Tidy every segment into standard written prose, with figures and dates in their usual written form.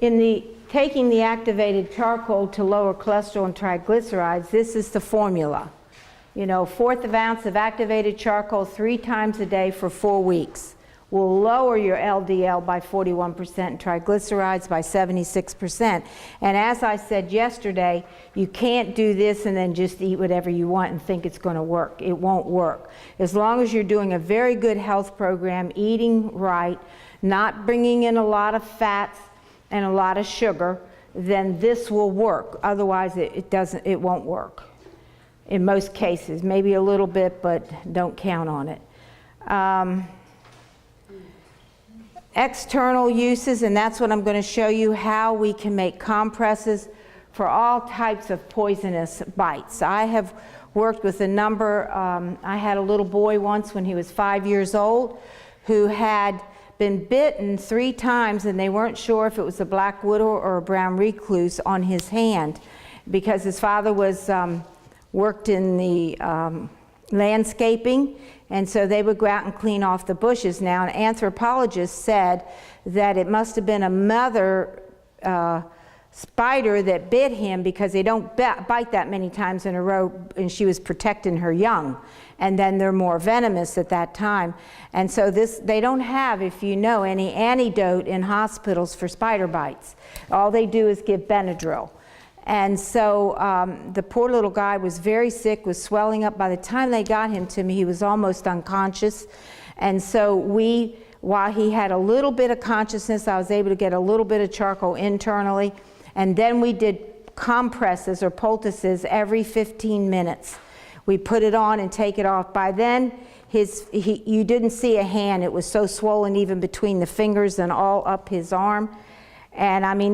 taking the activated charcoal to lower cholesterol and triglycerides, this is the formula. You know, 1/4 ounce of activated charcoal 3 times a day for 4 weeks will lower your LDL by 41% and triglycerides by 76%. And as I said yesterday, you can't do this and then just eat whatever you want and think it's going to work. It won't work. As long as you're doing a very good health program, eating right, not bringing in a lot of fats and a lot of sugar, then this will work. Otherwise, it won't work. In most cases, maybe a little bit, but don't count on it. External uses, and that's what I'm going to show you, how we can make compresses for all types of poisonous bites. I have worked with a number. I had a little boy once when he was 5 years old who had been bitten 3 times, and they weren't sure if it was a black widow or a brown recluse on his hand, because his father was worked in the landscaping, and so they would go out and clean off the bushes. Now, an anthropologist said that it must have been a mother spider that bit him, because they don't bite that many times in a row, and she was protecting her young. And then they're more venomous at that time. And so they don't have, if you know, any antidote in hospitals for spider bites. All they do is give Benadryl. And so the poor little guy was very sick, was swelling up. By the time they got him to me, he was almost unconscious. And so while he had a little bit of consciousness, I was able to get a little bit of charcoal internally. And then we did compresses or poultices every 15 minutes. We put it on and take it off. By then, you didn't see a hand. It was so swollen even between the fingers and all up his arm. And I mean,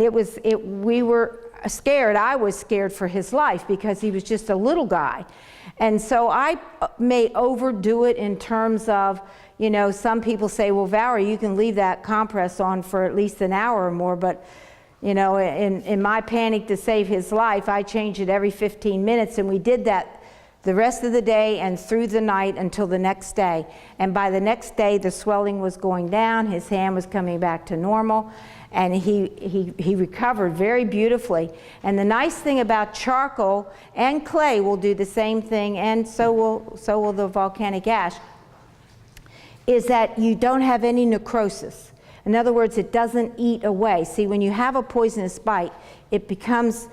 we were scared. I was scared for his life because he was just a little guy. And so I may overdo it in terms of, you know, some people say, well, Valerie, you can leave that compress on for at least an hour or more, but you know, in my panic to save his life, I changed it every 15 minutes, and we did that the rest of the day and through the night until the next day. And by the next day, the swelling was going down, his hand was coming back to normal, and he recovered very beautifully. And the nice thing about charcoal and clay will do the same thing, and so will the volcanic ash, is that you don't have any necrosis. In other words, it doesn't eat away. See, when you have a poisonous bite, it becomes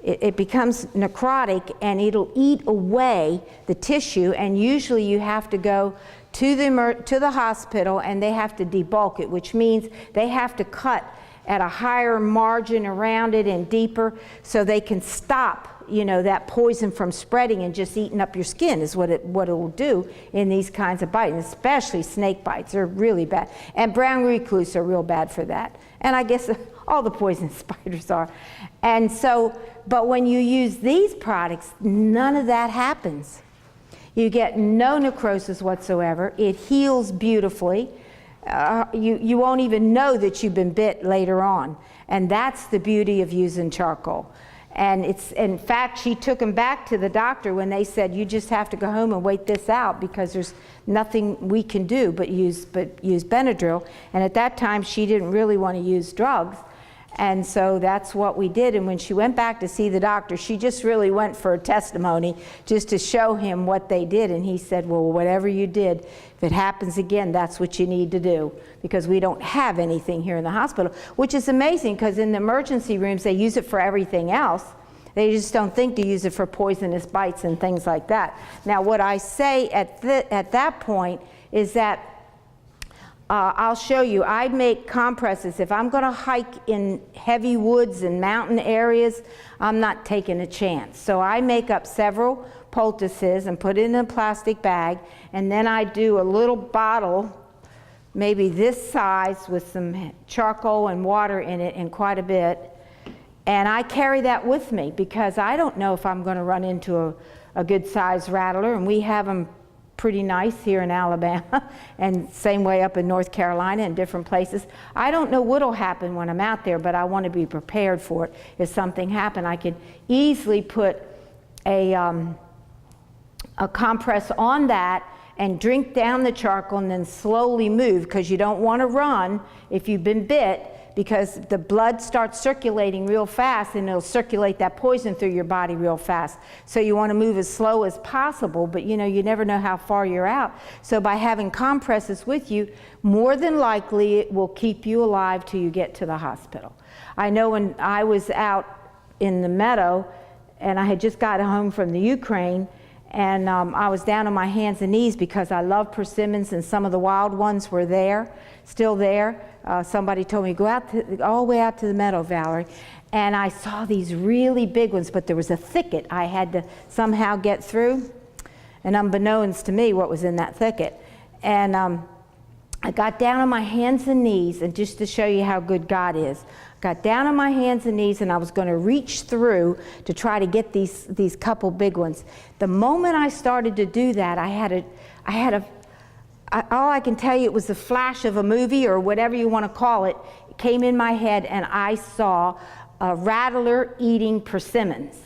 necrotic, and it'll eat away the tissue, and usually you have to go to the hospital, and they have to debulk it, which means they have to cut at a higher margin around it and deeper, so they can stop, you know, that poison from spreading and just eating up your skin is what it will do in these kinds of bites, especially snake bites. They're really bad. And brown recluse are real bad for that. And I guess all the poisonous spiders are. And so, but when you use these products, none of that happens. You get no necrosis whatsoever. It heals beautifully. You won't even know that you've been bit later on. And that's the beauty of using charcoal. And it's, in fact, she took him back to the doctor when they said, you just have to go home and wait this out because there's nothing we can do but use Benadryl. And at that time, she didn't really want to use drugs. And so that's what we did. And when she went back to see the doctor, she just really went for a testimony just to show him what they did. And he said, well, whatever you did, if it happens again, that's what you need to do, because we don't have anything here in the hospital, which is amazing because in the emergency rooms, they use it for everything else. They just don't think to use it for poisonous bites and things like that. Now, what I say at that point is that I'll show you. I make compresses. If I'm going to hike in heavy woods and mountain areas, I'm not taking a chance. So I make up several poultices and put it in a plastic bag, and then I do a little bottle, maybe this size, with some charcoal and water in it and quite a bit. And I carry that with me because I don't know if I'm going to run into a good-sized rattler, and we have them pretty nice here in Alabama, and same way up in North Carolina and different places. I don't know what'll happen when I'm out there, but I want to be prepared for it. If something happened, I could easily put a compress on that and drink down the charcoal and then slowly move, because you don't want to run if you've been bit, because the blood starts circulating real fast, and it'll circulate that poison through your body real fast. So you want to move as slow as possible, but you know, you never know how far you're out. So by having compresses with you, more than likely it will keep you alive till you get to the hospital. I know when I was out in the meadow, and I had just got home from the Ukraine, and I was down on my hands and knees because I love persimmons, and some of the wild ones were there, still there. Somebody told me, go out all the way out to the meadow, Valerie. And I saw these really big ones, but there was a thicket I had to somehow get through. And unbeknownst to me what was in that thicket. And I got down on my hands and knees, and just to show you how good God is, got down on my hands and knees, and I was going to reach through to try to get these couple big ones. The moment I started to do that, all I can tell you, it was the flash of a movie or whatever you want to call it. It came in my head, and I saw a rattler eating persimmons.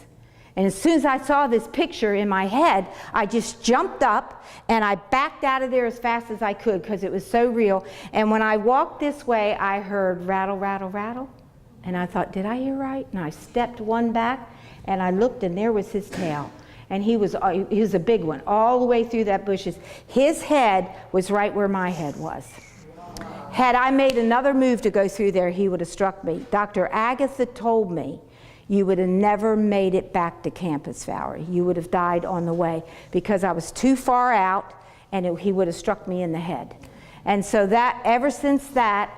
And as soon as I saw this picture in my head, I just jumped up and I backed out of there as fast as I could because it was so real. And when I walked this way, I heard rattle, rattle, rattle. And I thought, did I hear right? And I stepped one back, and I looked, and there was his tail. And he was a big one, all the way through that bushes. His head was right where my head was. Had I made another move to go through there, he would have struck me. Dr. Agatha told me, you would have never made it back to campus, Valerie. You would have died on the way because I was too far out, and he would have struck me in the head. And so that, ever since that,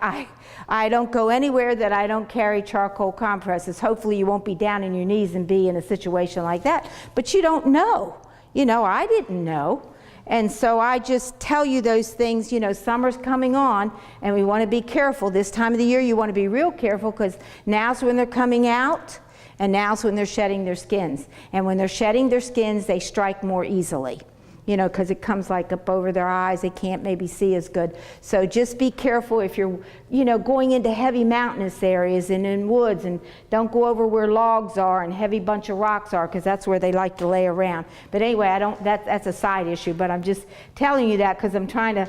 I don't go anywhere that I don't carry charcoal compresses. Hopefully you won't be down on your knees and be in a situation like that, but you don't know. You know, I didn't know. And so I just tell you those things. You know, summer's coming on, and we want to be careful. This time of the year you want to be real careful, because now's when they're coming out, and now's when they're shedding their skins. And when they're shedding their skins, they strike more easily. You know, because it comes like up over their eyes. They can't maybe see as good. So just be careful if you're, you know, going into heavy mountainous areas and in woods, and don't go over where logs are and heavy bunch of rocks are, because that's where they like to lay around. But anyway, that's a side issue, but I'm just telling you that because I'm trying to,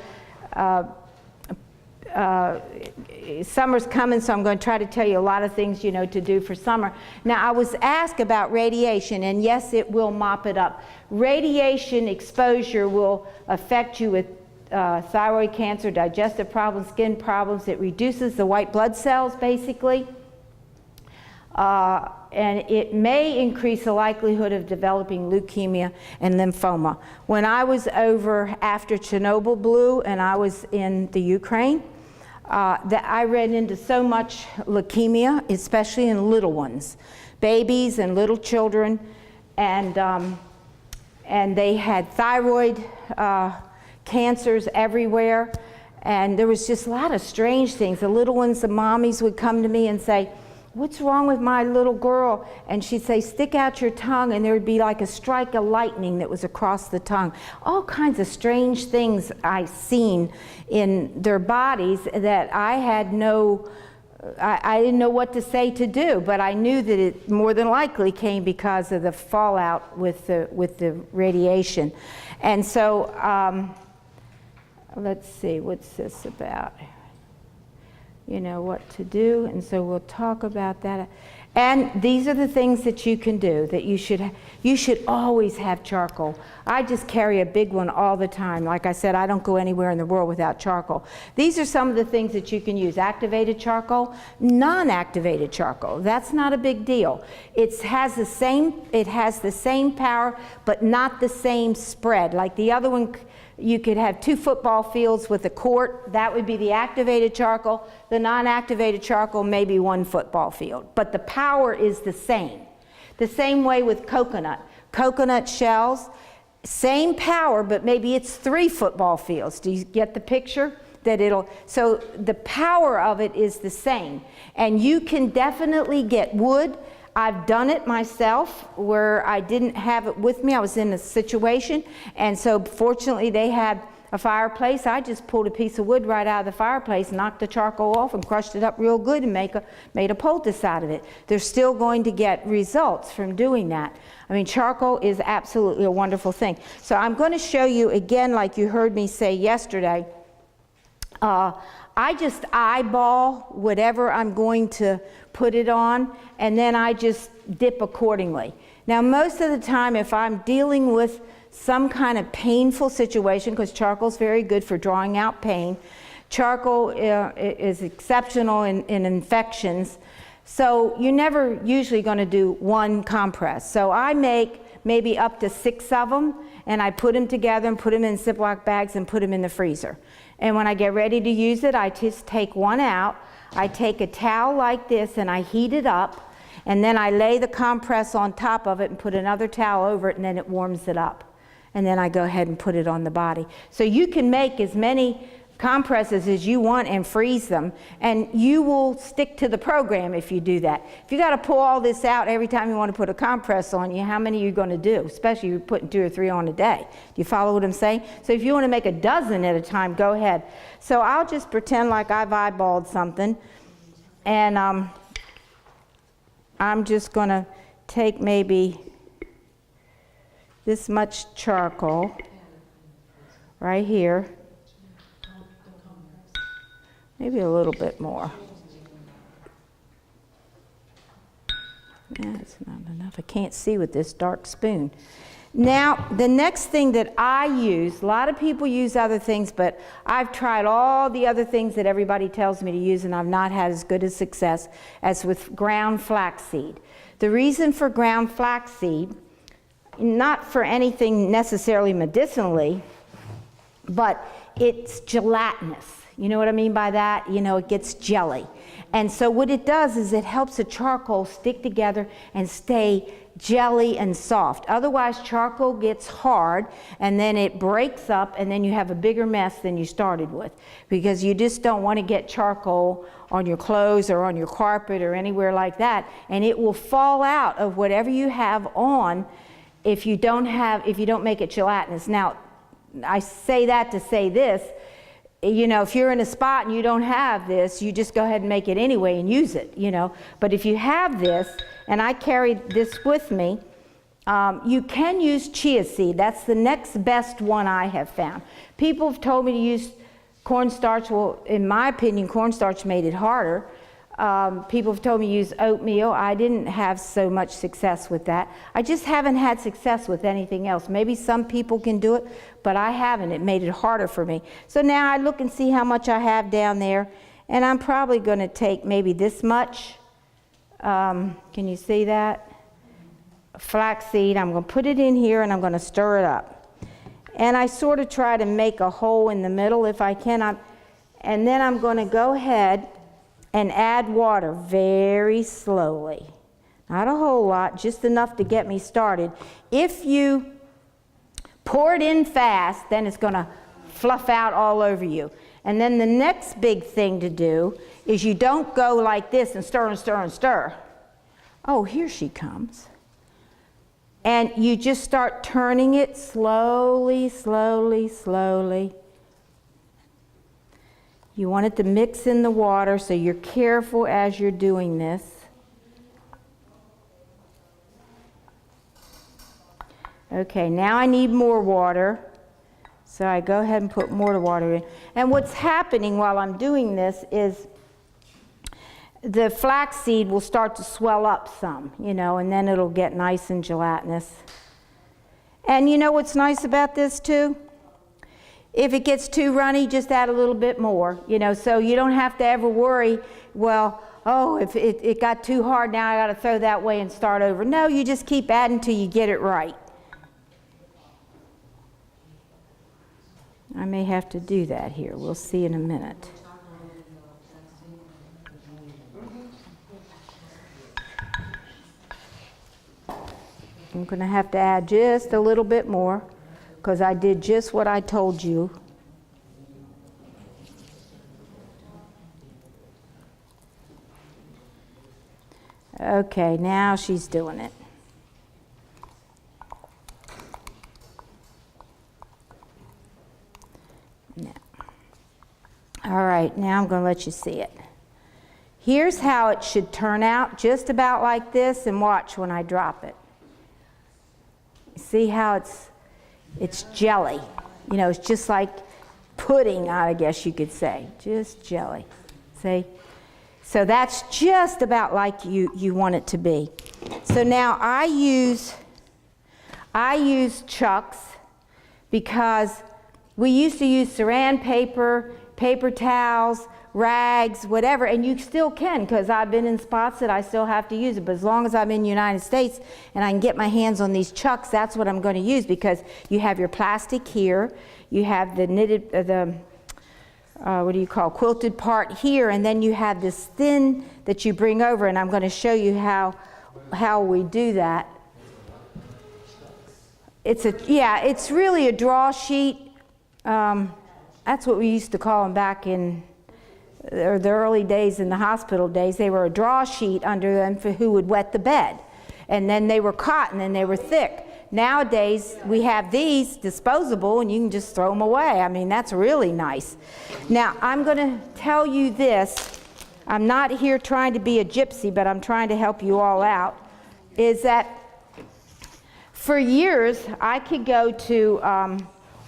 summer's coming, so I'm going to try to tell you a lot of things, you know, to do for summer. Now, I was asked about radiation, and yes, it will mop it up. Radiation exposure will affect you with thyroid cancer, digestive problems, skin problems. It reduces the white blood cells, basically. And it may increase the likelihood of developing leukemia and lymphoma. When I was over after Chernobyl blew and I was in the Ukraine, that I ran into so much leukemia, especially in little ones, babies and little children, and they had thyroid cancers everywhere, and there was just a lot of strange things. The little ones, the mommies would come to me and say, what's wrong with my little girl? And she'd say, stick out your tongue, and there would be like a strike of lightning that was across the tongue. All kinds of strange things I've seen in their bodies that I had I didn't know what to say to do, but I knew that it more than likely came because of the fallout with the radiation. And so, let's see, what's this about? You know what to do, and so we'll talk about that. And these are the things that you can do, that you should always have charcoal. I just carry a big one all the time. Like I said, I don't go anywhere in the world without charcoal. These are some of the things that you can use. Activated charcoal, non-activated charcoal. That's not a big deal. It has the same power, but not the same spread. Like the other one, you could have 2 football fields with a court. That would be the activated charcoal. The non-activated charcoal may be 1 football field. But the power is the same. The same way with coconut. Coconut shells, same power, but maybe it's 3 football fields. Do you get the picture? So the power of it is the same. And you can definitely get wood. I've done it myself where I didn't have it with me. I was in a situation, and so fortunately they had a fireplace. I just pulled a piece of wood right out of the fireplace, knocked the charcoal off, and crushed it up real good and made a poultice out of it. They're still going to get results from doing that. I mean, charcoal is absolutely a wonderful thing. So I'm going to show you again, like you heard me say yesterday, I just eyeball whatever I'm going to put it on, and then I just dip accordingly. Now, most of the time, if I'm dealing with some kind of painful situation, because charcoal is very good for drawing out pain, charcoal is exceptional in infections, so you're never usually going to do one compress. So I make maybe up to 6 of them, and I put them together and put them in Ziploc bags and put them in the freezer. And when I get ready to use it, I just take one out. I take a towel like this and I heat it up, and then I lay the compress on top of it and put another towel over it, and then it warms it up. And then I go ahead and put it on the body. So you can make as many compresses as you want and freeze them, and you will stick to the program if you do that. If you got to pull all this out every time you want to put a compress on you, how many are you going to do? Especially if you're putting 2 or 3 on a day. Do you follow what I'm saying? So if you want to make a dozen at a time, go ahead. So I'll just pretend like I've eyeballed something, and I'm just going to take maybe this much charcoal right here. Maybe a little bit more. That's not enough. I can't see with this dark spoon. Now, the next thing that I use, a lot of people use other things, but I've tried all the other things that everybody tells me to use, and I've not had as good a success as with ground flaxseed. The reason for ground flaxseed, not for anything necessarily medicinally, but it's gelatinous. You know what I mean by that? You know, it gets jelly. And so what it does is it helps the charcoal stick together and stay jelly and soft. Otherwise, charcoal gets hard, and then it breaks up, and then you have a bigger mess than you started with, because you just don't want to get charcoal on your clothes or on your carpet or anywhere like that, and it will fall out of whatever you have on if you don't make it gelatinous. Now, I say that to say this. You know, if you're in a spot and you don't have this, you just go ahead and make it anyway and use it, you know. But if you have this, and I carry this with me, you can use chia seed. That's the next best one I have found. People have told me to use cornstarch. Well, in my opinion, cornstarch made it harder. People have told me to use oatmeal. I didn't have so much success with that. I just haven't had success with anything else. Maybe some people can do it, but I haven't. It made it harder for me. So now I look and see how much I have down there, and I'm probably going to take maybe this much. Can you see that? Flaxseed. I'm going to put it in here, and I'm going to stir it up. And I sort of try to make a hole in the middle if I can. And then I'm going to go ahead and add water very slowly. Not a whole lot, just enough to get me started. If you pour it in fast, then it's going to fluff out all over you. And then the next big thing to do is you don't go like this and stir and stir and stir. Oh, here she comes. And you just start turning it slowly, slowly, slowly. You want it to mix in the water, so you're careful as you're doing this. Okay, now I need more water. So I go ahead and put more water in. And what's happening while I'm doing this is the flaxseed will start to swell up some, you know, and then it'll get nice and gelatinous. And you know what's nice about this too? If it gets too runny, just add a little bit more, you know, so you don't have to ever worry, well, oh, if it got too hard, now I got to throw that way and start over. No, you just keep adding till you get it right. I may have to do that here. We'll see in a minute. I'm going to have to add just a little bit more, because I did just what I told you. Okay, now she's doing it. Now. All right, now I'm going to let you see it. Here's how it should turn out, just about like this, and watch when I drop it. See how it's jelly. You know, it's just like pudding, I guess you could say. Just jelly. See? So that's just about like you want it to be. So now I use chucks because we used to use saran paper, paper towels, rags, whatever, and you still can, because I've been in spots that I still have to use it. But as long as I'm in the United States and I can get my hands on these chucks, that's what I'm going to use, because you have your plastic here, you have the knitted, what do you call, quilted part here, and then you have this thin that you bring over, and I'm going to show you how we do that. It's really a draw sheet. That's what we used to call them back in the early days, in the hospital days. They were a draw sheet under them for who would wet the bed. And then they were cotton and they were thick. Nowadays, we have these disposable and you can just throw them away. I mean, that's really nice. Now, I'm going to tell you this. I'm not here trying to be a gypsy, but I'm trying to help you all out. Is that for years, I could go to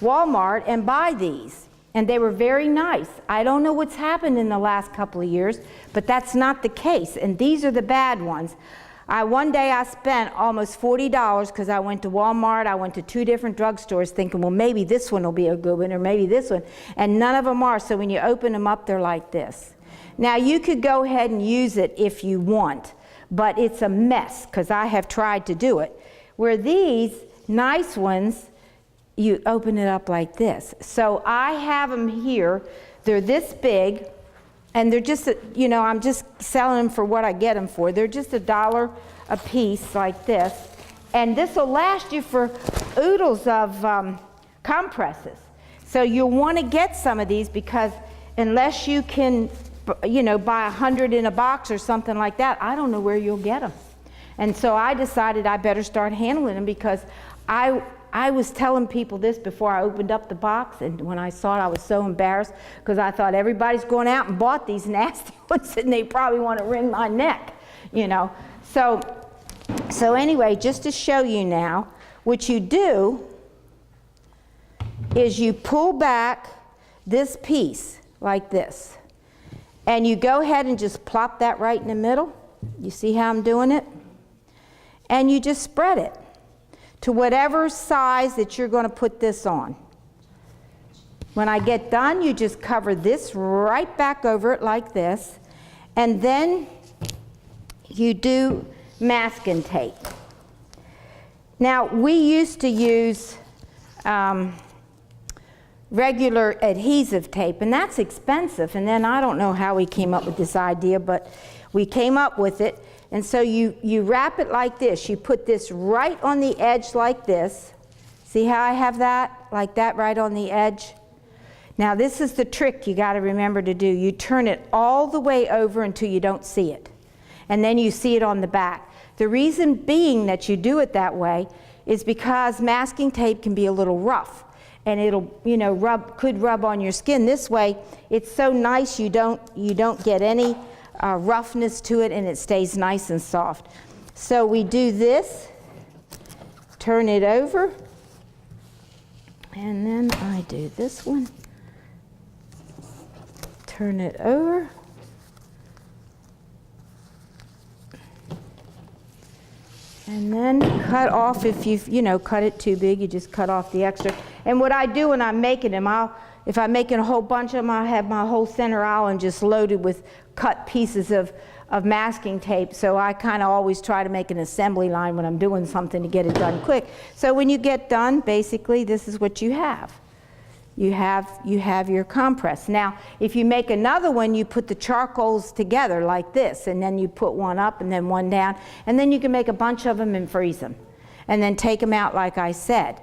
Walmart and buy these. And they were very nice. I don't know what's happened in the last couple of years, but that's not the case. And these are the bad ones. One day I spent almost $40 because I went to Walmart. I went to 2 different drugstores thinking, well, maybe this one will be a good one, or maybe this one. And none of them are. So when you open them up, they're like this. Now, you could go ahead and use it if you want, but it's a mess because I have tried to do it. Where these nice ones, you open it up like this. So I have them here. They're this big, and they're just, I'm just selling them for what I get them for. They're just $1 a piece like this. And this will last you for oodles of compresses. So you'll want to get some of these, because unless you can, buy 100 in a box or something like that, I don't know where you'll get them. And so I decided I better start handling them, because I was telling people this before I opened up the box, and when I saw it, I was so embarrassed, because I thought everybody's going out and bought these nasty ones, and they probably want to wring my neck, So anyway, just to show you now, what you do is you pull back this piece like this, and you go ahead and just plop that right in the middle. You see how I'm doing it? And you just spread it to whatever size that you're going to put this on. When I get done, you just cover this right back over it like this, and then you do masking tape. Now, we used to use regular adhesive tape, and that's expensive, and then I don't know how we came up with this idea, but we came up with it. And so you wrap it like this. You put this right on the edge like this. See how I have that? Like that right on the edge. Now this is the trick you got to remember to do. You turn it all the way over until you don't see it. And then you see it on the back. The reason being that you do it that way is because masking tape can be a little rough. And it'll, could rub on your skin. This way, it's so nice you don't get any roughness to it, and it stays nice and soft. So we do this, turn it over, and then I do this one, turn it over, and then cut off. If you've cut it too big, you just cut off the extra. And what I do when I'm making them, if I'm making a whole bunch of them, I have my whole center island just loaded with cut pieces of masking tape. So I kind of always try to make an assembly line when I'm doing something to get it done quick. So when you get done, basically this is what you have. You have your compress. Now, if you make another one, you put the charcoals together like this, and then you put one up and then one down, and then you can make a bunch of them and freeze them, and then take them out like I said.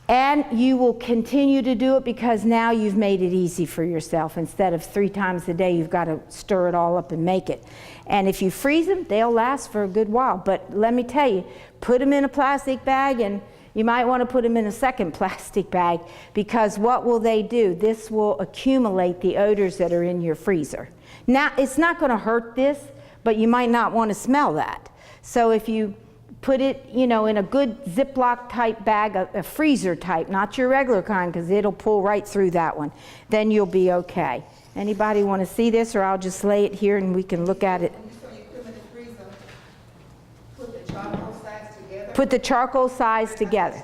And you will continue to do it, because now you've made it easy for yourself. Instead of 3 times a day, you've got to stir it all up and make it. And if you freeze them, they'll last for a good while. But let me tell you, put them in a plastic bag, and you might want to put them in a second plastic bag, because what will they do? This will accumulate the odors that are in your freezer. Now, it's not going to hurt this, but you might not want to smell that. So if you put it, you know, in a good Ziploc type bag, a freezer type, not your regular kind, because it'll pull right through that one. Then you'll be okay. Anybody want to see this, or I'll just lay it here and we can look at it. So you put them in the freezer, put the charcoal sides together? Put the charcoal sides together.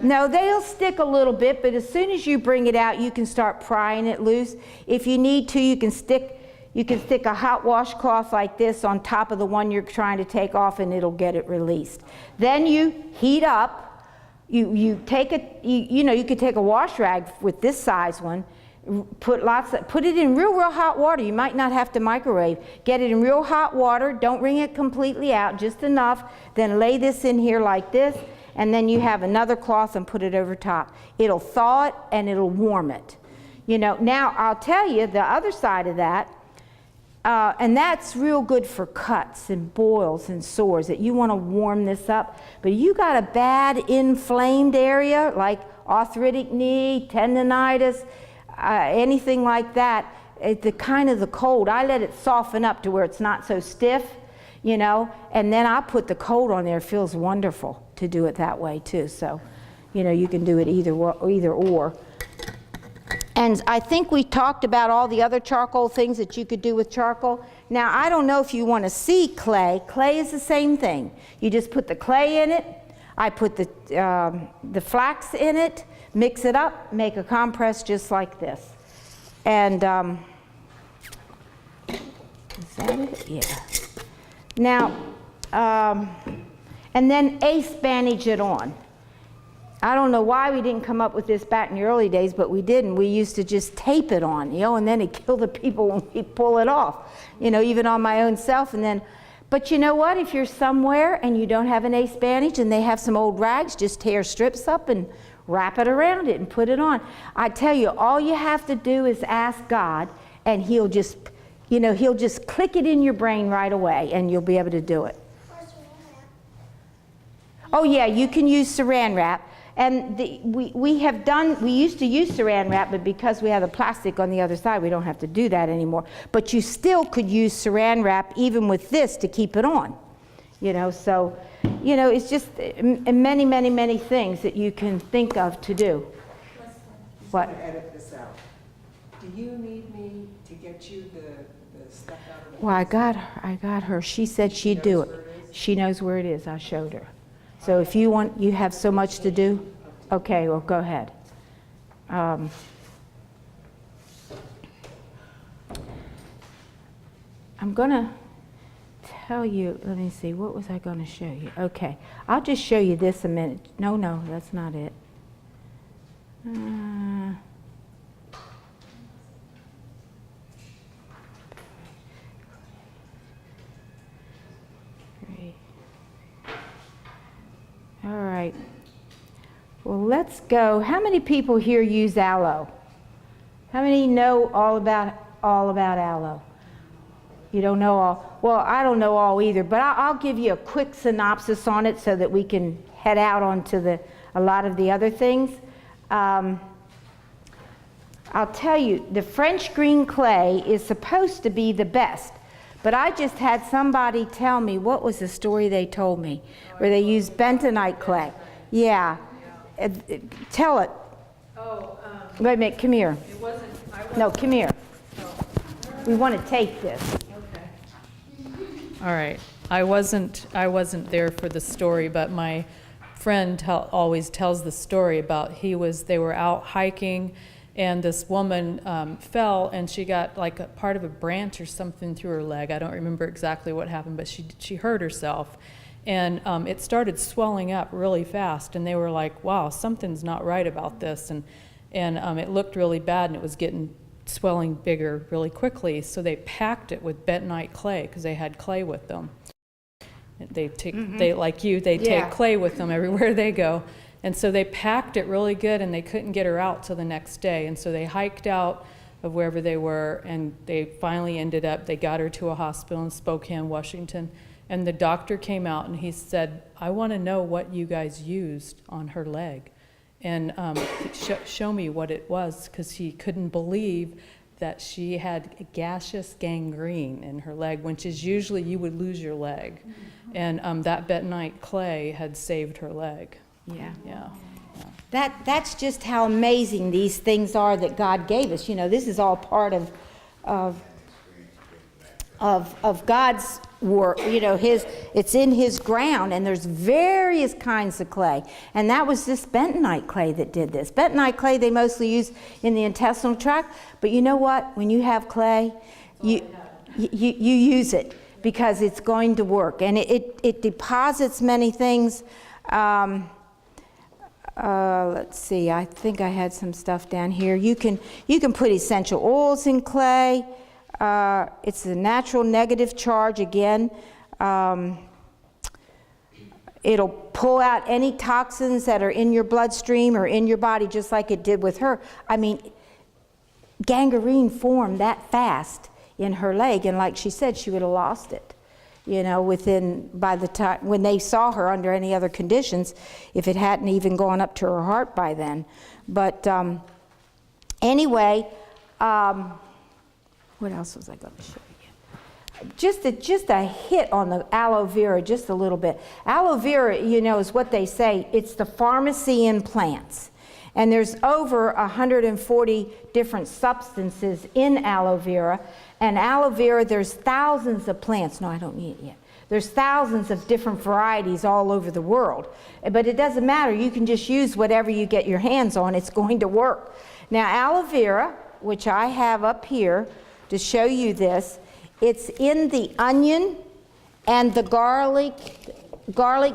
No, they'll stick a little bit, but as soon as you bring it out, you can start prying it loose. If you need to, you can stick a hot washcloth like this on top of the one you're trying to take off, and it'll get it released. Then you heat up. You take it. You know, you could take a wash rag with this size one. Put it in real hot water. You might not have to microwave. Get it in real hot water. Don't wring it completely out, just enough. Then lay this in here like this, and then you have another cloth and put it over top. It'll thaw it and it'll warm it. You know, now I'll tell you the other side of that, and that's real good for cuts and boils and sores, that you want to warm this up. But you got a bad inflamed area like arthritic knee, tendonitis, anything like that, the cold, I let it soften up to where it's not so stiff, you know, and then I put the cold on there. It feels wonderful to do it that way too. So, you know, you can do it either or. And I think we talked about all the other charcoal things that you could do with charcoal. Now, I don't know if you want to see clay. Clay is the same thing. You just put the clay in it. I put the flax in it, mix it up, make a compress just like this. And is that it? Yeah. Now, and then ace bandage it on. I don't know why we didn't come up with this back in the early days, but we didn't. We used to just tape it on, you know, and then it killed the people when we pull it off, you know, even on my own self. And then, but you know what? If you're somewhere and you don't have an ace bandage and they have some old rags, just tear strips up and wrap it around it and put it on. I tell you, all you have to do is ask God, and He'll just, you know, He'll just click it in your brain right away, and you'll be able to do it. Oh yeah, you can use saran wrap. And we used to use saran wrap, but because we have the plastic on the other side, we don't have to do that anymore. But you still could use saran wrap even with this to keep it on. You know, so, you know, it's just many, many, many things that you can think of to do. What? To edit this out. Do you need me to get you the stuff out of the Well, I got her. She said she'd do it. She knows where it is. I showed her. So if you want, you have so much to do. Okay, well, go ahead. I'm going to tell you, let me see, what was I going to show you? Okay, I'll just show you this a minute. No, that's not it. All right. Well, let's go. How many people here use aloe? How many know all about aloe? You don't know all? Well, I don't know all either, but I'll give you a quick synopsis on it so that we can head out onto a lot of the other things. I'll tell you, the French green clay is supposed to be the best. But I just had somebody tell me, what was the story they told me, where they used bentonite clay. Yeah. Tell it. Wait a minute, come here. No, come here. We want to take this. Okay. All right. I wasn't there for the story, but my friend always tells the story about they were out hiking, and this woman fell, and she got like a part of a branch or something through her leg. I don't remember exactly what happened, but she hurt herself. And it started swelling up really fast, and they were like, wow, something's not right about this. And it looked really bad, and it was getting swelling bigger really quickly. So they packed it with bentonite clay, because they had clay with them. They take, take clay with them everywhere they go. And so they packed it really good, and they couldn't get her out till the next day. And so they hiked out of wherever they were, and they finally they got her to a hospital in Spokane, Washington. And the doctor came out, and he said, I want to know what you guys used on her leg. And show me what it was, because he couldn't believe that she had gaseous gangrene in her leg, which is usually you would lose your leg. And that bentonite clay had saved her leg. Yeah. Yeah. That's just how amazing these things are that God gave us. You know, this is all part of God's work. You know, it's in His ground, and there's various kinds of clay. And that was this bentonite clay that did this. Bentonite clay they mostly use in the intestinal tract, but you know what? When you have clay, you use it because it's going to work, and it deposits many things. Let's see, I think I had some stuff down here. You can put essential oils in clay. It's a natural negative charge again. It'll pull out any toxins that are in your bloodstream or in your body, just like it did with her. I mean, gangrene formed that fast in her leg, and like she said, she would have lost it. You know, by the time, when they saw her under any other conditions, if it hadn't even gone up to her heart by then. But anyway, what else was I going to show you? Just a hit on the aloe vera, just a little bit. Aloe vera, you know, is what they say, it's the pharmacy in plants. And there's over 140 different substances in aloe vera. And aloe vera, there's thousands of plants. No, I don't need it yet. There's thousands of different varieties all over the world. But it doesn't matter. You can just use whatever you get your hands on. It's going to work. Now, aloe vera, which I have up here to show you this, it's in the onion and the garlic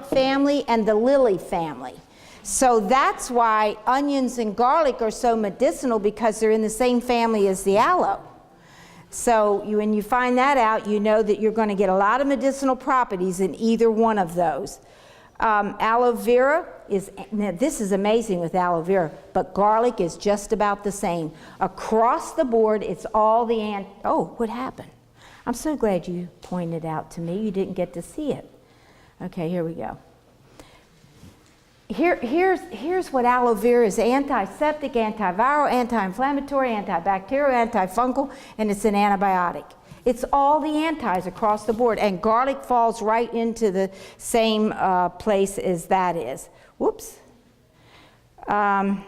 family and the lily family. So that's why onions and garlic are so medicinal, because they're in the same family as the aloe. So when you find that out, you know that you're going to get a lot of medicinal properties in either one of those. Aloe vera now this is amazing with aloe vera, but garlic is just about the same. Across the board, it's all the oh, what happened? I'm so glad you pointed out to me. You didn't get to see it. Okay, here we go. Here's what aloe vera is: antiseptic, antiviral, anti-inflammatory, antibacterial, antifungal, and it's an antibiotic. It's all the antis across the board, and garlic falls right into the same place as that is. Whoops. Oh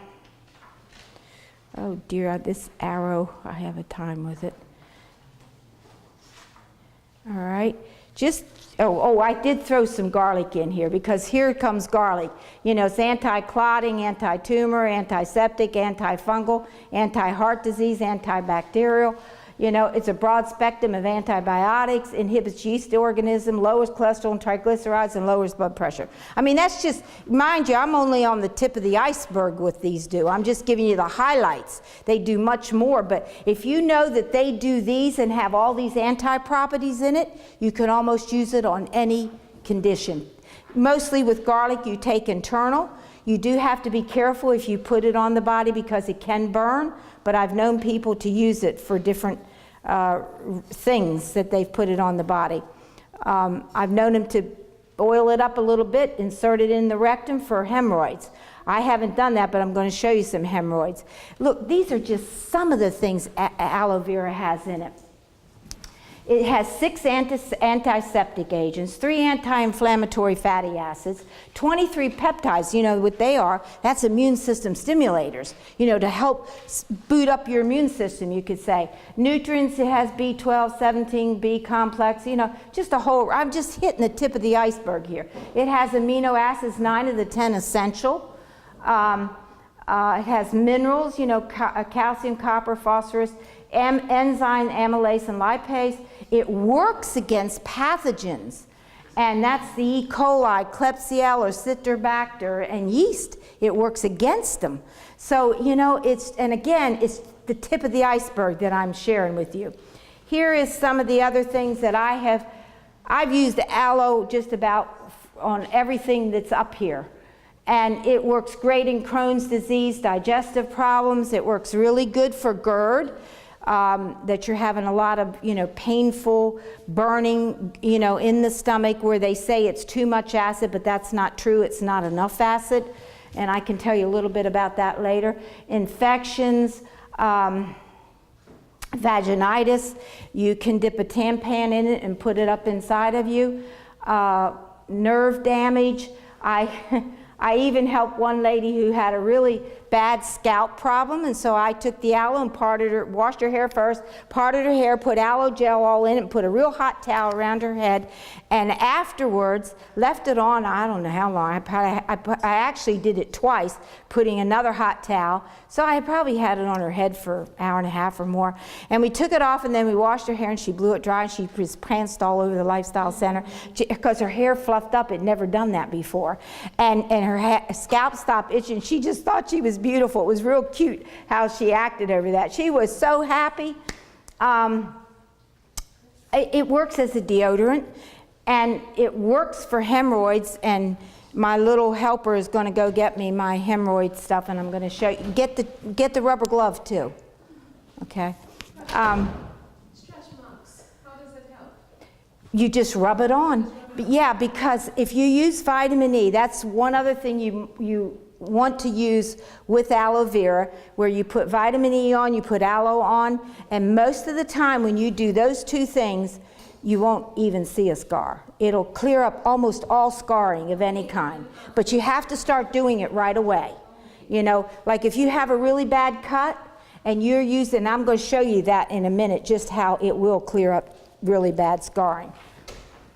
dear, this arrow, I have a time with it. All right, I did throw some garlic in here, because here comes garlic. You know, it's anti-clotting, anti-tumor, antiseptic, antifungal, anti-heart disease, antibacterial. You know, it's a broad spectrum of antibiotics, inhibits yeast organism, lowers cholesterol and triglycerides, and lowers blood pressure. I mean, that's just, mind you, I'm only on the tip of the iceberg with these do. I'm just giving you the highlights. They do much more, but if you know that they do these and have all these anti-properties in it, you can almost use it on any condition. Mostly with garlic, you take internal. You do have to be careful if you put it on the body, because it can burn, but I've known people to use it for different things that they've put it on the body. I've known them to oil it up a little bit, insert it in the rectum for hemorrhoids. I haven't done that, but I'm going to show you some hemorrhoids. Look, these are just some of the things aloe vera has in it. It has 6 antiseptic agents, 3 anti-inflammatory fatty acids, 23 peptides. You know what they are? That's immune system stimulators, you know, to help boot up your immune system, you could say. Nutrients, it has B12, 17, B complex, you know, just a whole, I'm just hitting the tip of the iceberg here. It has amino acids, 9 of the 10 essential. It has minerals, you know, calcium, copper, phosphorus, enzyme, amylase, and lipase. It works against pathogens, and that's the E. coli, Klebsiella, or Citrobacter, and yeast. It works against them. So, you know, and again, it's the tip of the iceberg that I'm sharing with you. Here is some of the other things that I've used aloe just about on everything that's up here. And it works great in Crohn's disease, digestive problems. It works really good for GERD. That you're having a lot of, you know, painful burning, you know, in the stomach, where they say it's too much acid, but that's not true. It's not enough acid. And I can tell you a little bit about that later. Infections, vaginitis, you can dip a tampon in it and put it up inside of you. nerve damage. I even helped one lady who had a really bad scalp problem, and so I took the aloe and parted her, washed her hair first, parted her hair, put aloe gel all in it, and put a real hot towel around her head, and afterwards left it on, I don't know how long. I actually did it twice, putting another hot towel, so I probably had it on her head for an hour and a half or more. And we took it off, and then we washed her hair, and she blew it dry, and she was pranced all over the Lifestyle Center because her hair fluffed up. It never done that before, and her scalp stopped itching. She just thought she was beautiful. It was real cute how she acted over that. She was so happy. It works as a deodorant, and it works for hemorrhoids, and my little helper is going to go get me my hemorrhoid stuff, and I'm going to show you. Get the rubber glove too. Okay. Stretch marks. How does that help? You just rub it on. But yeah, because if you use vitamin E, that's one other thing you want to use with aloe vera, where you put vitamin E on, you put aloe on, and most of the time when you do those two things, you won't even see a scar. It'll clear up almost all scarring of any kind. But you have to start doing it right away. You know, like if you have a really bad cut and you're using, I'm going to show you that in a minute, just how it will clear up really bad scarring.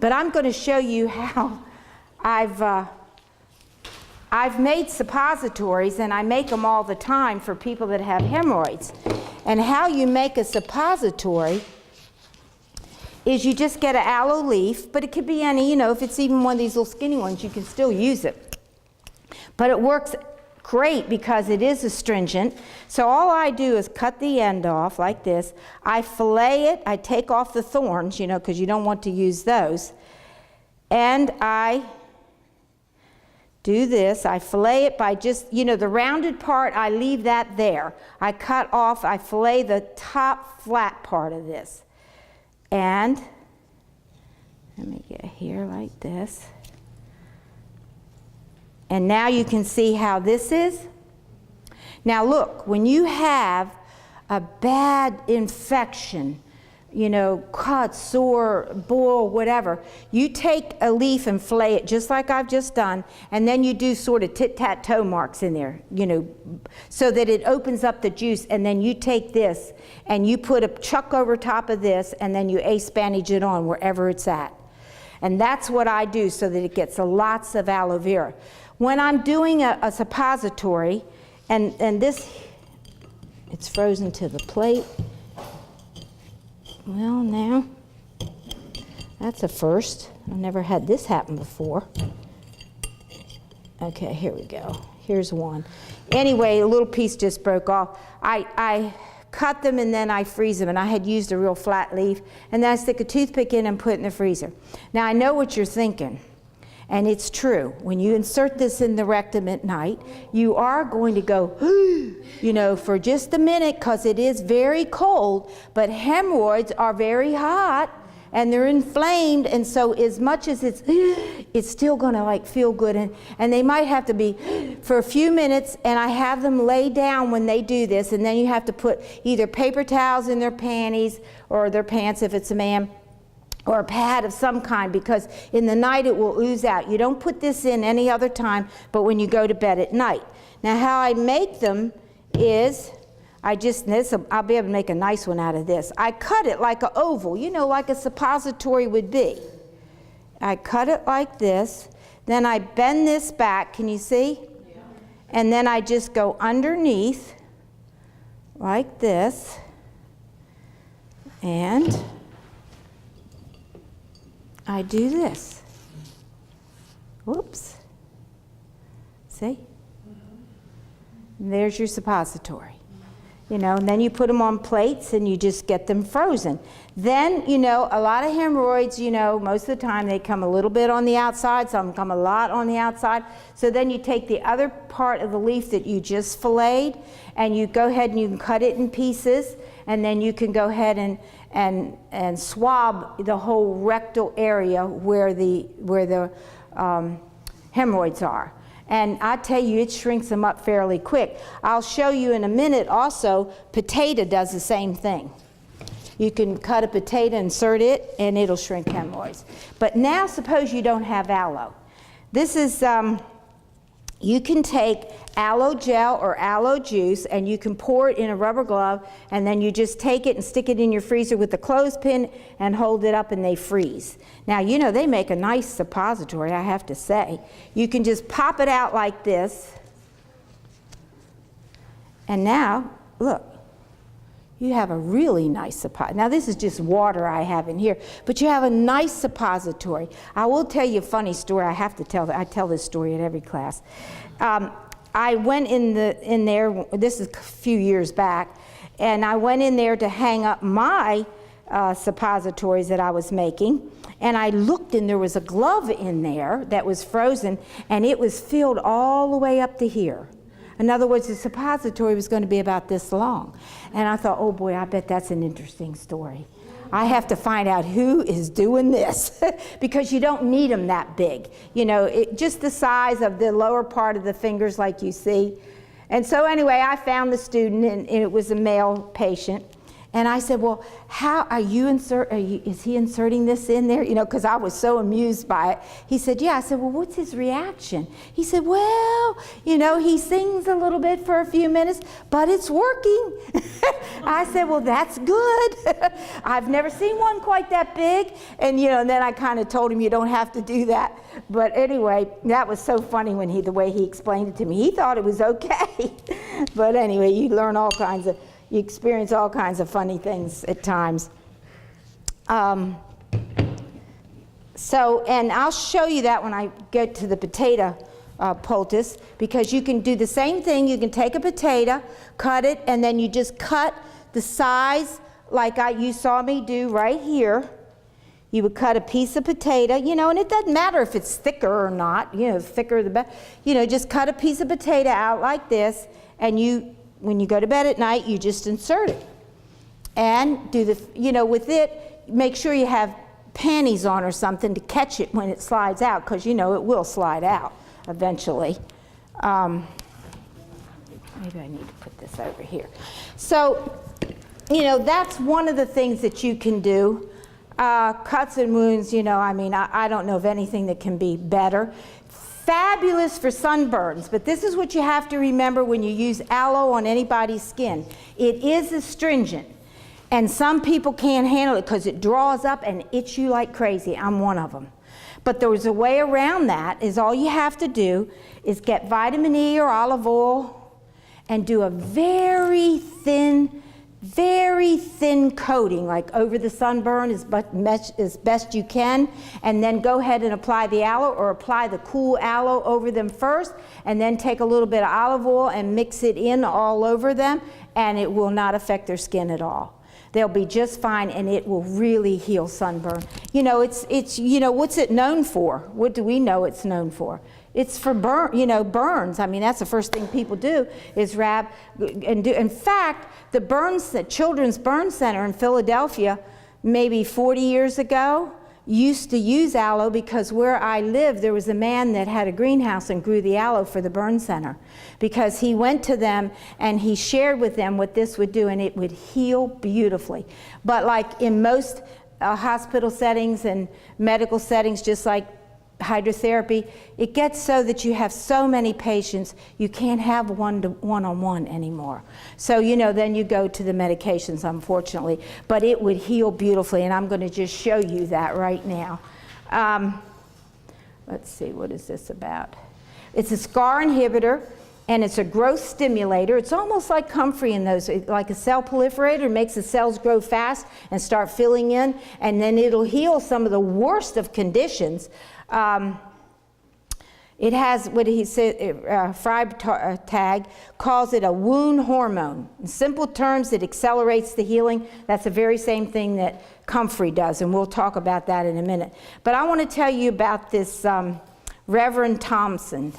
But I'm going to show you how I've made suppositories, and I make them all the time for people that have hemorrhoids. And how you make a suppository is you just get an aloe leaf, but it could be any, you know, if it's even one of these little skinny ones, you can still use it. But it works great because it is astringent. So all I do is cut the end off like this. I fillet it. I take off the thorns, you know, because you don't want to use those. And I do this. I fillet it by just, you know, the rounded part, I leave that there. I cut off, I fillet the top flat part of this. And let me get here like this. And now you can see how this is. Now look, when you have a bad infection, you know, cut, sore, boil, whatever, you take a leaf and fillet it just like I've just done, and then you do sort of tit-tat-toe marks in there, you know, so that it opens up the juice, and then you take this and you put a chuck over top of this, and then you ace bandage it on wherever it's at. And that's what I do so that it gets lots of aloe vera. When I'm doing a suppository, and this, it's frozen to the plate. Well, now, that's a first. I've never had this happen before. Okay, here we go. Here's one. Anyway, a little piece just broke off. I cut them and then I freeze them, and I had used a real flat leaf, and then I stick a toothpick in and put it in the freezer. Now, I know what you're thinking, and it's true. When you insert this in the rectum at night, you are going to go, you know, for just a minute, because it is very cold, but hemorrhoids are very hot, and they're inflamed, and so as much as it's still going to like feel good, and they might have to be for a few minutes, and I have them lay down when they do this, and then you have to put either paper towels in their panties or their pants if it's a man, or a pad of some kind, because in the night it will ooze out. You don't put this in any other time but when you go to bed at night. Now how I make them is, I'll be able to make a nice one out of this. I cut it like an oval, you know, like a suppository would be. I cut it like this, then I bend this back, can you see? Yeah. And then I just go underneath like this, and I do this. Whoops. See? And there's your suppository. You know, and then you put them on plates and you just get them frozen. Then, you know, a lot of hemorrhoids, you know, most of the time they come a little bit on the outside, some come a lot on the outside. So then you take the other part of the leaf that you just filleted, and you go ahead and you can cut it in pieces, and then you can go ahead and swab the whole rectal area where the hemorrhoids are. And I tell you, it shrinks them up fairly quick. I'll show you in a minute also, potato does the same thing. You can cut a potato, insert it, and it'll shrink hemorrhoids. But now suppose you don't have aloe. This is, you can take aloe gel or aloe juice and you can pour it in a rubber glove, and then you just take it and stick it in your freezer with a clothespin and hold it up and they freeze. Now, you know, they make a nice suppository, I have to say. You can just pop it out like this. And now, look, you have a really nice suppository. Now, this is just water I have in here, but you have a nice suppository. I will tell you a funny story. I have to tell. I tell this story at every class. I went in there. This is a few years back, and I went in there to hang up my suppositories that I was making. And I looked, and there was a glove in there that was frozen, and it was filled all the way up to here. In other words, the suppository was going to be about this long. And I thought, oh boy, I bet that's an interesting story. I have to find out who is doing this because you don't need them that big. You know, just the size of the lower part of the fingers like you see. And so anyway, I found the student, and it was a male patient. And I said, well, how are you is he inserting this in there? You know, because I was so amused by it. He said, yeah. I said, well, what's his reaction? He said, well, you know, he sings a little bit for a few minutes, but it's working. I said, well, that's good. I've never seen one quite that big. And, you know, and then I kind of told him you don't have to do that. But anyway, that was so funny when the way he explained it to me. He thought it was okay. But anyway, you learn all kinds of, you experience all kinds of funny things at times. And I'll show you that when I get to the potato poultice, because you can do the same thing. You can take a potato, cut it, and then you just cut the size like you saw me do right here. You would cut a piece of potato, you know, and it doesn't matter if it's thicker or not. You know, the thicker the better. You know, just cut a piece of potato out like this, and when you go to bed at night, you just insert it. And do the, you know, with it, make sure you have panties on or something to catch it when it slides out, because you know it will slide out eventually. Maybe I need to put this over here. So, you know, that's one of the things that you can do. Cuts and wounds, you know, I mean, I don't know of anything that can be better. Fabulous for sunburns, but this is what you have to remember when you use aloe on anybody's skin. It is astringent, and some people can't handle it because it draws up and itches you like crazy. I'm one of them. But there's a way around that. Is all you have to do is get vitamin E or olive oil and do a very thin coating, like over the sunburn as best you can, and then go ahead and apply the aloe, or apply the cool aloe over them first, and then take a little bit of olive oil and mix it in all over them, and it will not affect their skin at all. They'll be just fine, and it will really heal sunburn. You know, it's you know, what's it known for? What do we know it's known for? It's for burns. I mean, that's the first thing people do is wrap and do. In fact, the Children's Burn Center in Philadelphia, maybe 40 years ago, used to use aloe, because where I live, there was a man that had a greenhouse and grew the aloe for the burn center, because he went to them and he shared with them what this would do, and it would heal beautifully. But like in most hospital settings and medical settings, just like hydrotherapy, it gets so that you have so many patients, you can't have one-on-one anymore. So, you know, then you go to the medications, unfortunately. But it would heal beautifully, and I'm going to just show you that right now. Let's see, what is this about? It's a scar inhibitor, and it's a growth stimulator. It's almost like comfrey in those, like a cell proliferator. It makes the cells grow fast and start filling in, and then it'll heal some of the worst of conditions. It has what he said, Schreiber tag calls it a wound hormone. In simple terms, it accelerates the healing. That's the very same thing that comfrey does, and we'll talk about that in a minute. But I want to tell you about this Reverend Thompson.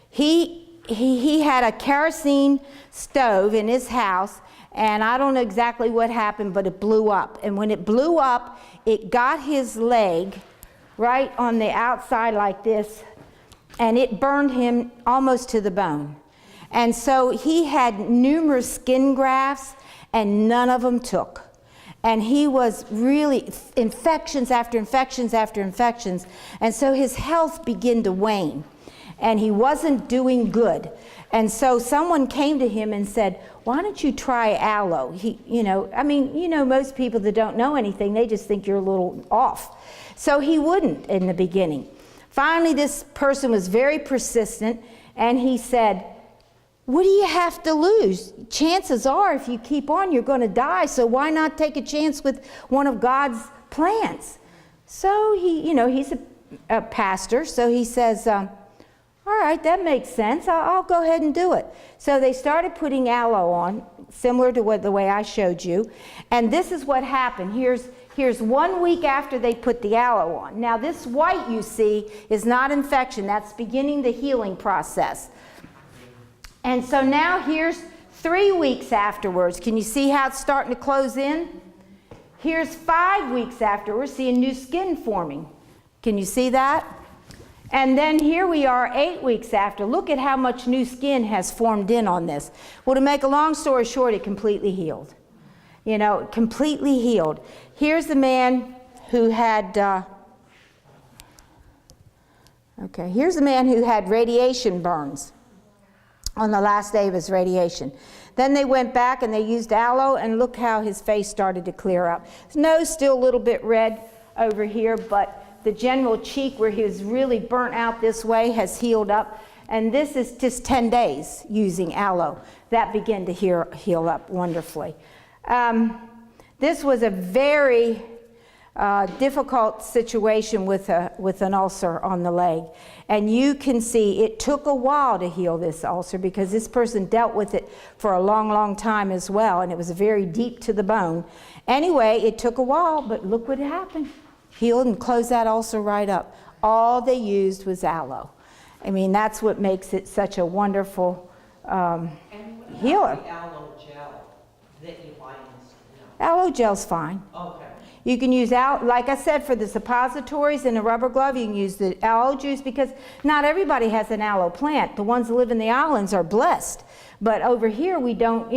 He had a kerosene stove in his house, and I don't know exactly what happened, but it blew up. And when it blew up, it got his leg right on the outside like this, and it burned him almost to the bone. And so he had numerous skin grafts, and none of them took. And he was really infections after infections after infections. And so his health began to wane. And he wasn't doing good. And so someone came to him and said, why don't you try aloe? Most people that don't know anything, they just think you're a little off. So he wouldn't in the beginning. Finally, this person was very persistent, and he said, what do you have to lose? Chances are, if you keep on, you're going to die, so why not take a chance with one of God's plants? So he's a pastor, so he says, all right, that makes sense. I'll go ahead and do it. So they started putting aloe on, similar to the way I showed you, and this is what happened. Here's 1 week after they put the aloe on. Now this white you see is not infection. That's beginning the healing process. And so now here's 3 weeks afterwards. Can you see how it's starting to close in? Here's 5 weeks after. We're seeing new skin forming. Can you see that? And then here we are 8 weeks after. Look at how much new skin has formed in on this. Well, to make a long story short, it completely healed. Completely healed. Here's the man who had, here's the man who had radiation burns on the last day of his radiation. Then they went back and they used aloe, and look how his face started to clear up. His nose still a little bit red over here, but the general cheek where he was really burnt out this way has healed up. And this is just 10 days using aloe. That began to heal up wonderfully. This was a very difficult situation with an ulcer on the leg. And you can see it took a while to heal this ulcer because this person dealt with it for a long, long time as well. And it was very deep to the bone. Anyway, it took a while, but look what happened. Healed and closed that ulcer right up. All they used was aloe. I mean, that's what makes it such a wonderful healer. The aloe gel that you buy in the store? Aloe gel's fine. Okay. You can use aloe, like I said, for the suppositories and a rubber glove, you can use the aloe juice because not everybody has an aloe plant. The ones that live in the islands are blessed. But over here we don't,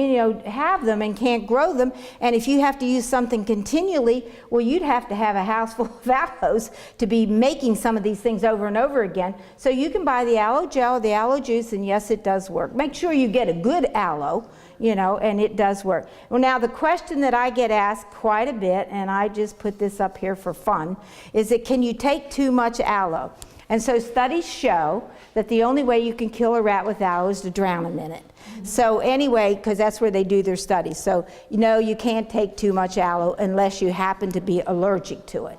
have them and can't grow them. And if you have to use something continually, well, you'd have to have a house full of aloes to be making some of these things over and over again. So you can buy the aloe gel, the aloe juice, and yes, it does work. Make sure you get a good aloe, and it does work. Well, now the question that I get asked quite a bit, and I just put this up here for fun, is that can you take too much aloe? And so studies show that the only way you can kill a rat with aloe is to drown them in it. So anyway, because that's where they do their studies. So, you can't take too much aloe unless you happen to be allergic to it.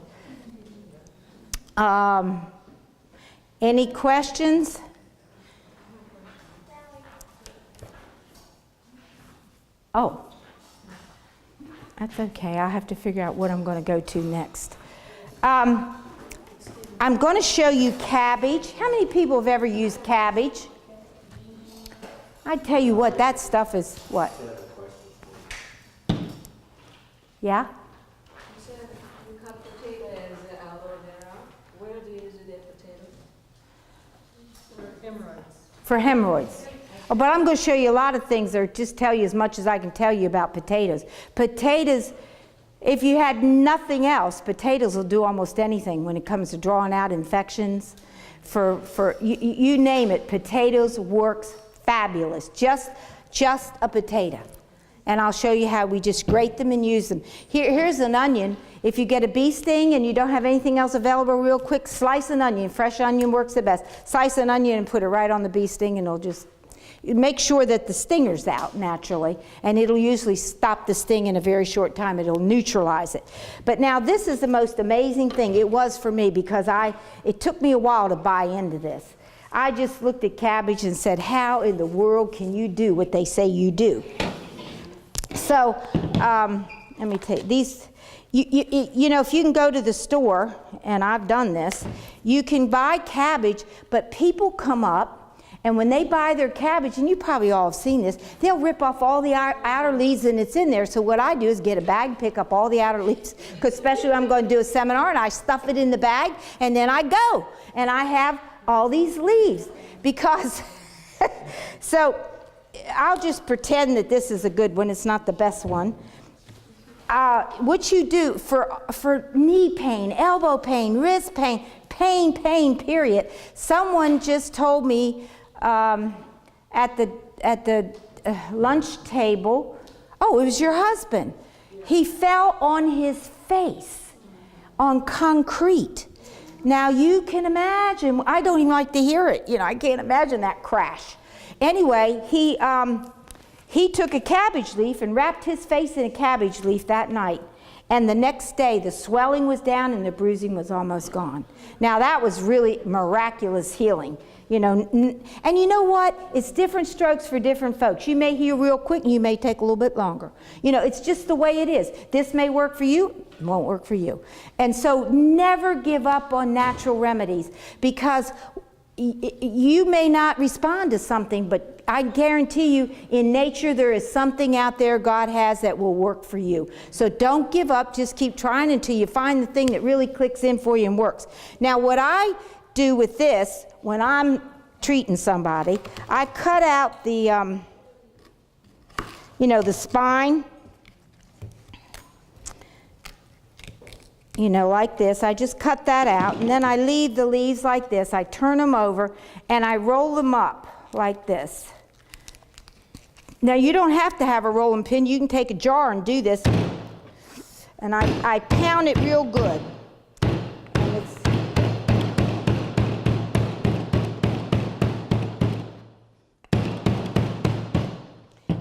Any questions? Oh, that's okay. I'll have to figure out what I'm going to go to next. I'm going to show you cabbage. How many people have ever used cabbage? I tell you what, that stuff is what? Yeah? You said you cut potato as aloe vera. Where do you use the potato? For hemorrhoids. For hemorrhoids. Oh, but I'm going to show you a lot of things or just tell you as much as I can tell you about potatoes. Potatoes, if you had nothing else, potatoes will do almost anything when it comes to drawing out infections. For you name it, potatoes works fabulous. Just a potato. And I'll show you how we just grate them and use them. Here's an onion. If you get a bee sting and you don't have anything else available real quick, slice an onion. Fresh onion works the best. Slice an onion and put it right on the bee sting and it'll just make sure that the stinger's out naturally, and it'll usually stop the sting in a very short time. It'll neutralize it. But now this is the most amazing thing. It was for me because it took me a while to buy into this. I just looked at cabbage and said, how in the world can you do what they say you do? So let me tell you, these, if you can go to the store, and I've done this, you can buy cabbage, but people come up, and when they buy their cabbage, and you probably all have seen this, they'll rip off all the outer leaves and it's in there. So what I do is get a bag, pick up all the outer leaves, because especially when I'm going to do a seminar, and I stuff it in the bag, and then I go. And I have all these leaves because, so I'll just pretend that this is a good one. It's not the best one. what you do for knee pain, elbow pain, wrist pain, pain, period. Someone just told me at the lunch table, oh, it was your husband. He fell on his face on concrete. Now you can imagine, I don't even like to hear it, I can't imagine that crash. Anyway, he took a cabbage leaf and wrapped his face in a cabbage leaf that night. And the next day, the swelling was down and the bruising was almost gone. Now that was really miraculous healing. And you know what? It's different strokes for different folks. You may heal real quick and you may take a little bit longer. It's just the way it is. This may work for you, it won't work for you. And so never give up on natural remedies, because you may not respond to something, but I guarantee you in nature there is something out there God has that will work for you. So don't give up, just keep trying until you find the thing that really clicks in for you and works. Now what I do with this, when I'm treating somebody, I cut out the, the spine, like this. I just cut that out, and then I leave the leaves like this. I turn them over, and I roll them up like this. Now, you don't have to have a rolling pin. You can take a jar and do this, and I pound it real good.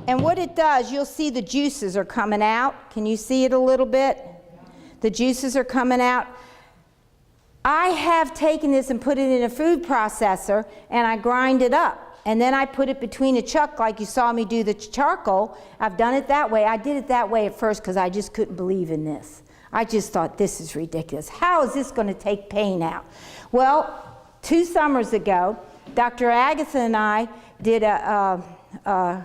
And what it does, you'll see the juices are coming out. Can you see it a little bit? The juices are coming out. I have taken this and put it in a food processor and I grind it up. And then I put it between a chuck like you saw me do the charcoal. I've done it that way. I did it that way at first because I just couldn't believe in this. I just thought, this is ridiculous. How is this going to take pain out? Well, 2 summers ago, Dr. Agatha and I did a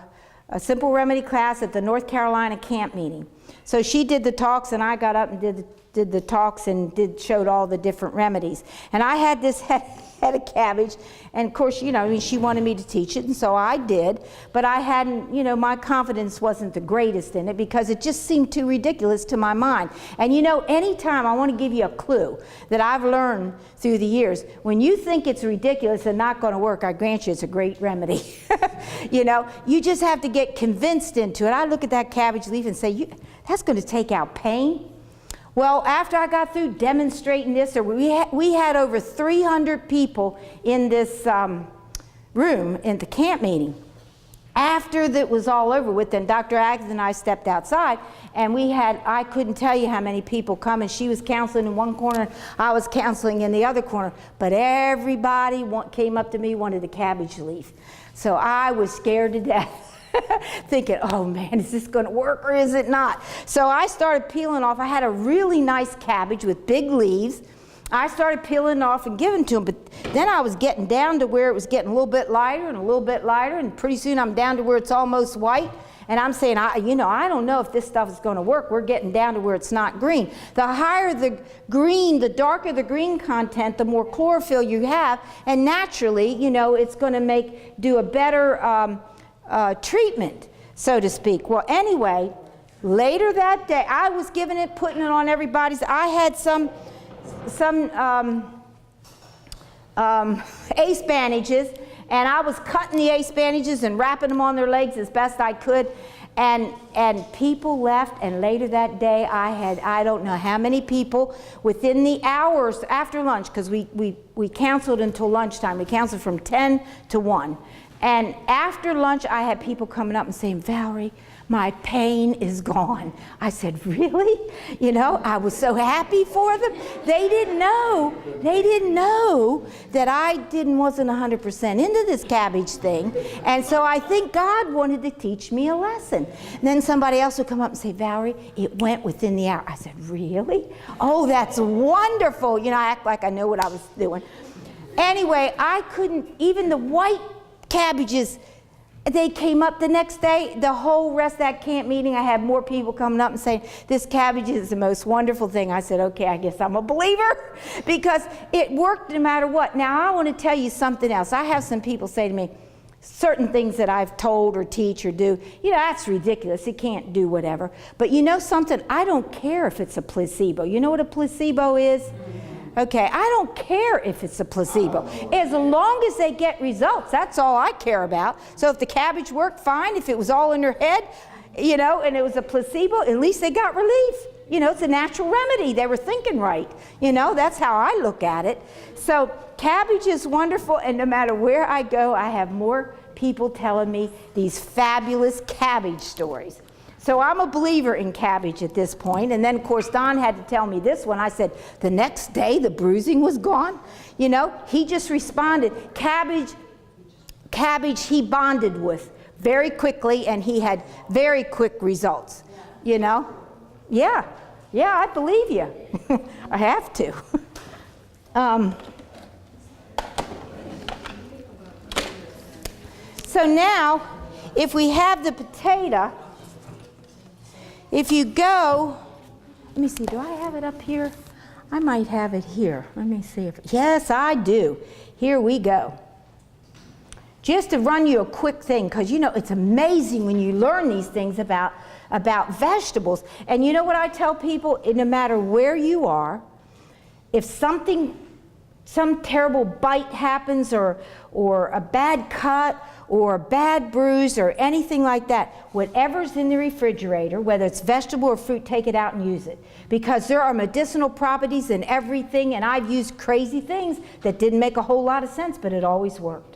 simple remedy class at the North Carolina camp meeting. So she did the talks and I got up and did the talks and showed all the different remedies. And I had this head of cabbage, and of course, she wanted me to teach it, and so I did, but I hadn't, my confidence wasn't the greatest in it because it just seemed too ridiculous to my mind. And anytime, I want to give you a clue that I've learned through the years, when you think it's ridiculous and not going to work, I grant you it's a great remedy. You just have to get convinced into it. I look at that cabbage leaf and say, that's going to take out pain. Well, after I got through demonstrating this, we had over 300 people in this room in the camp meeting. After that was all over with, then Dr. Agatha and I stepped outside, and I couldn't tell you how many people come, and she was counseling in one corner, I was counseling in the other corner, but everybody came up to me, wanted a cabbage leaf. So I was scared to death. Thinking, oh man, is this going to work or is it not? So I started peeling off. I had a really nice cabbage with big leaves. I started peeling off and giving to them, but then I was getting down to where it was getting a little bit lighter and a little bit lighter, and pretty soon I'm down to where it's almost white. And I'm saying, I don't know if this stuff is going to work. We're getting down to where it's not green. The higher the green, the darker the green content, the more chlorophyll you have, and naturally, it's going to do a better treatment, so to speak. Well, anyway, later that day, I was giving it, putting it on everybody's. I had some ace bandages, and I was cutting the ace bandages and wrapping them on their legs as best I could. And people left, and later that day I don't know how many people within the hours after lunch, because we counseled until lunchtime. We counseled from 10 to 1. And after lunch, I had people coming up and saying, Valerie, my pain is gone. I said, really? I was so happy for them. They didn't know that I wasn't 100% into this cabbage thing. And so I think God wanted to teach me a lesson. And then somebody else would come up and say, Valerie, it went within the hour. I said, really? Oh, that's wonderful. I act like I know what I was doing. Anyway, I couldn't, even the white cabbages, they came up the next day. The whole rest of that camp meeting, I had more people coming up and saying, this cabbage is the most wonderful thing. I said, okay, I guess I'm a believer, because it worked no matter what. Now, I want to tell you something else. I have some people say to me, certain things that I've told or teach or do, you know, that's ridiculous. It can't do whatever. But you know something? I don't care if it's a placebo. You know what a placebo is? Okay, I don't care if it's a placebo. As long as they get results, that's all I care about. So if the cabbage worked, fine. If it was all in her head, you know, and it was a placebo, at least they got relief. You know, it's a natural remedy. They were thinking right. You know, that's how I look at it. So cabbage is wonderful, and no matter where I go, I have more people telling me these fabulous cabbage stories. So I'm a believer in cabbage at this point. And then, of course, Don had to tell me this one. I said, the next day the bruising was gone. You know, he just responded. Cabbage he bonded with very quickly, and he had very quick results. You know? Yeah, I believe you. I have to. So now, if we have the potato, if you go, let me see, do I have it up here? I might have it here. Let me see if, yes, I do. Here we go. Just to run you a quick thing, because you know, it's amazing when you learn these things about vegetables. And you know what I tell people? No matter where you are, if some terrible bite happens, or a bad cut, or a bad bruise, or anything like that, whatever's in the refrigerator, whether it's vegetable or fruit, take it out and use it. Because there are medicinal properties in everything, and I've used crazy things that didn't make a whole lot of sense, but it always worked.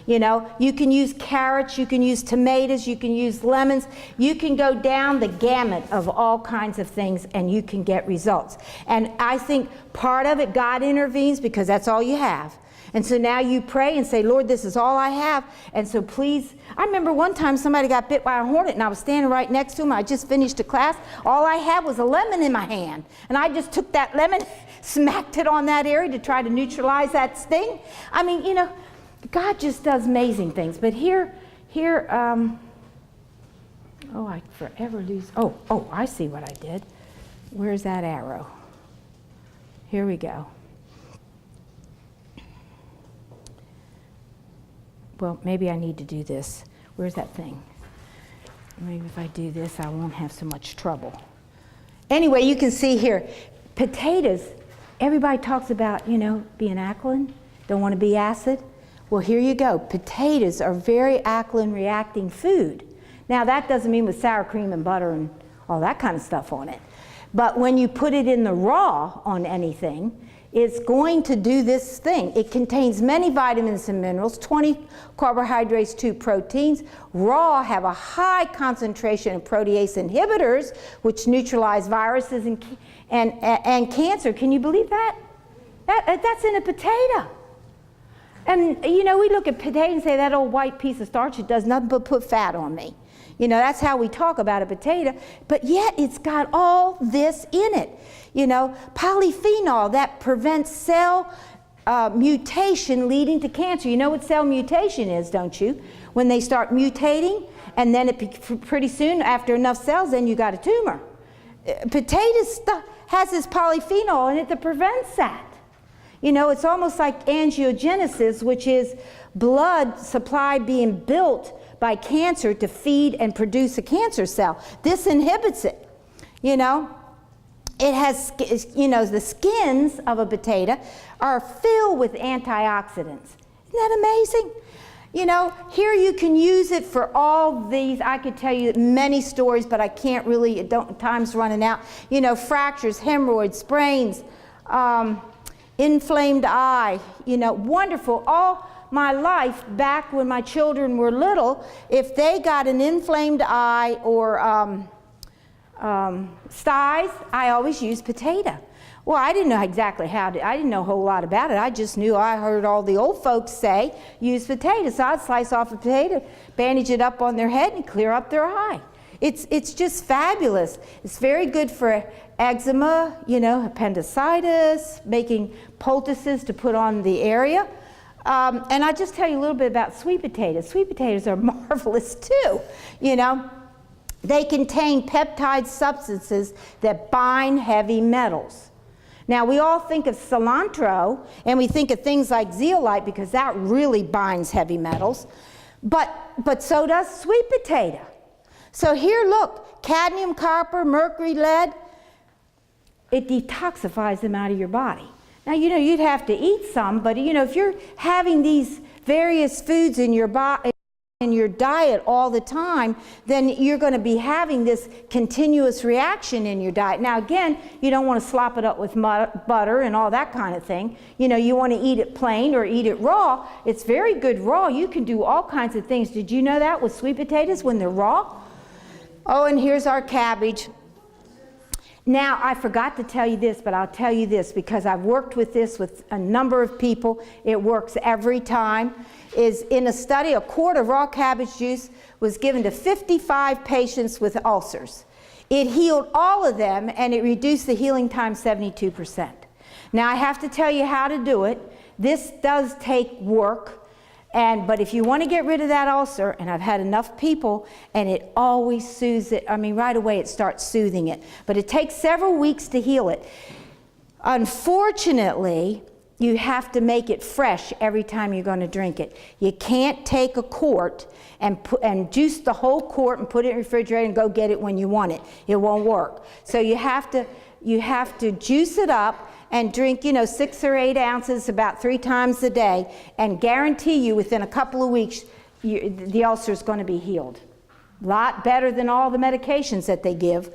You know, you can use carrots, you can use tomatoes, you can use lemons, you can go down the gamut of all kinds of things, and you can get results. And I think part of it, God intervenes, because that's all you have. And so now you pray and say, Lord, this is all I have. And so please, I remember one time somebody got bit by a hornet, and I was standing right next to him. I just finished a class. All I had was a lemon in my hand. And I just took that lemon, smacked it on that area to try to neutralize that sting. I mean, you know, God just does amazing things. But here, I forever lose, I see what I did. Where's that arrow? Here we go. Well, maybe I need to do this. Where's that thing? Maybe if I do this, I won't have so much trouble. Anyway, you can see here, potatoes, everybody talks about, you know, being alkaline, don't want to be acid. Well, here you go. Potatoes are very alkaline reacting food. Now, that doesn't mean with sour cream and butter and all that kind of stuff on it. But when you put it in the raw on anything, it's going to do this thing. It contains many vitamins and minerals, 20 carbohydrates, 2 proteins. Raw have a high concentration of protease inhibitors, which neutralize viruses and cancer. Can you believe that? That's in a potato. And, you know, we look at potato and say, that old white piece of starch, it does nothing but put fat on me. You know, that's how we talk about a potato, but yet it's got all this in it. You know, polyphenol, that prevents cell mutation leading to cancer. You know what cell mutation is, don't you? When they start mutating, and then pretty soon, after enough cells, then you got a tumor. Potato stuff has this polyphenol in it that prevents that. You know, it's almost like angiogenesis, which is blood supply being built by cancer to feed and produce a cancer cell. This inhibits it. You know, it has, you know, the skins of a potato are filled with antioxidants. Isn't that amazing? You know, here you can use it for all these. I could tell you many stories, but I can't really, time's running out. You know, fractures, hemorrhoids, sprains, inflamed eye, you know, wonderful. All my life, back when my children were little, if they got an inflamed eye or styes, I always used potato. Well, I didn't know exactly I didn't know a whole lot about it. I just knew, I heard all the old folks say, use potato. So I'd slice off a potato, bandage it up on their head, and clear up their eye. It's just fabulous. It's very good for eczema, you know, appendicitis, making poultices to put on the area. And I'll just tell you a little bit about sweet potatoes. Sweet potatoes are marvelous too, you know. They contain peptide substances that bind heavy metals. Now, we all think of cilantro, and we think of things like zeolite because that really binds heavy metals. But so does sweet potato. So here, look, cadmium, copper, mercury, lead, it detoxifies them out of your body. Now, you know, you'd have to eat some, but, you know, if you're having these various foods in your diet all the time, then you're going to be having this continuous reaction in your diet. Now, again, you don't want to slop it up with butter and all that kind of thing. You know, you want to eat it plain or eat it raw. It's very good raw. You can do all kinds of things. Did you know that with sweet potatoes when they're raw? Oh, and here's our cabbage. Now, I forgot to tell you this, but I'll tell you this because I've worked with this with a number of people. It works every time. Is in a study, a quart of raw cabbage juice was given to 55 patients with ulcers. It healed all of them, and it reduced the healing time 72%. Now, I have to tell you how to do it. This does take work. But if you want to get rid of that ulcer, and I've had enough people, and it always soothes it. I mean, right away it starts soothing it. But it takes several weeks to heal it. Unfortunately, you have to make it fresh every time you're going to drink it. You can't take a quart and juice the whole quart and put it in the refrigerator and go get it when you want it. It won't work. So you have to juice it up and drink, you know, 6 or 8 ounces about 3 times a day, and guarantee you within a couple of weeks the ulcer is going to be healed. A lot better than all the medications that they give.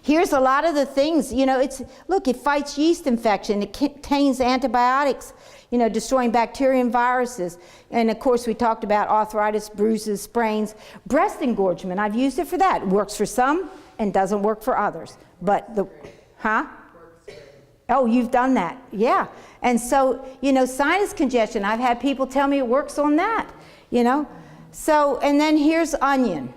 Here's a lot of the things, you know, look, it fights yeast infection, it contains antibiotics, you know, destroying bacteria and viruses. And of course we talked about arthritis, bruises, sprains, breast engorgement. I've used it for that. It works for some and doesn't work for others. But oh, you've done that, yeah. And so, you know, sinus congestion, I've had people tell me it works on that, you know. So, and then here's onion.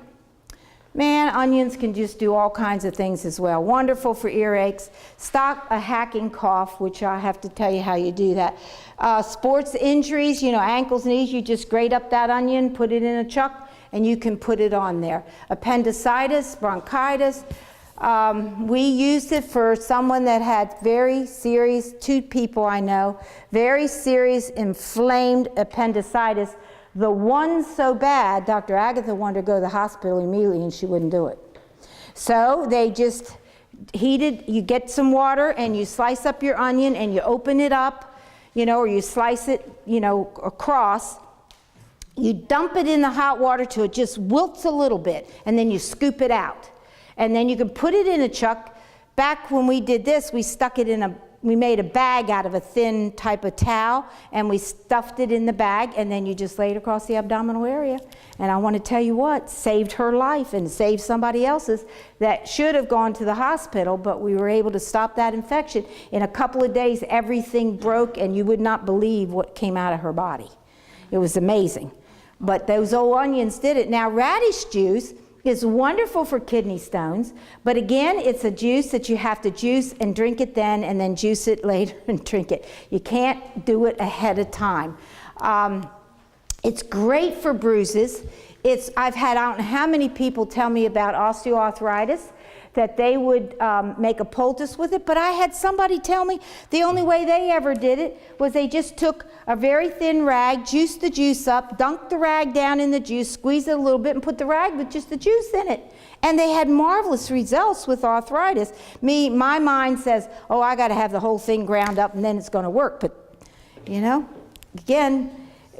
Man, onions can just do all kinds of things as well. Wonderful for earaches. Stop a hacking cough, which I have to tell you how you do that. Sports injuries, you know, ankles, knees, you just grate up that onion, put it in a chuck, and you can put it on there. Appendicitis, bronchitis. We used it for someone that had very serious, 2 people I know, very serious inflamed appendicitis. The one so bad, Dr. Agatha wanted to go to the hospital immediately and she wouldn't do it. So they just heated, you get some water and you slice up your onion and you open it up, you know, or you slice it, you know, across. You dump it in the hot water till it just wilts a little bit, and then you scoop it out. And then you can put it in a chuck. Back when we did this, we made a bag out of a thin type of towel, and we stuffed it in the bag, and then you just lay it across the abdominal area. And I want to tell you what, saved her life and saved somebody else's that should have gone to the hospital, but we were able to stop that infection. In a couple of days, everything broke, and you would not believe what came out of her body. It was amazing. But those old onions did it. Now, radish juice is wonderful for kidney stones, but again, it's a juice that you have to juice and drink it then, and then juice it later and drink it. You can't do it ahead of time. It's great for bruises. I've had, I don't know how many people tell me about osteoarthritis, that they would make a poultice with it, but I had somebody tell me the only way they ever did it was they just took a very thin rag, juiced the juice up, dunked the rag down in the juice, squeezed it a little bit, and put the rag with just the juice in it. And they had marvelous results with arthritis. My mind says, oh, I got to have the whole thing ground up and then it's going to work. But, you know, again,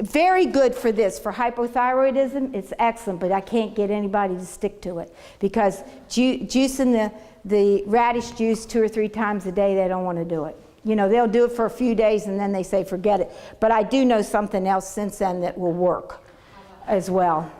very good for this. For hypothyroidism, it's excellent, but I can't get anybody to stick to it because juicing the radish juice 2 or 3 times a day, they don't want to do it. You know, they'll do it for a few days and then they say forget it. But I do know something else since then that will work as well.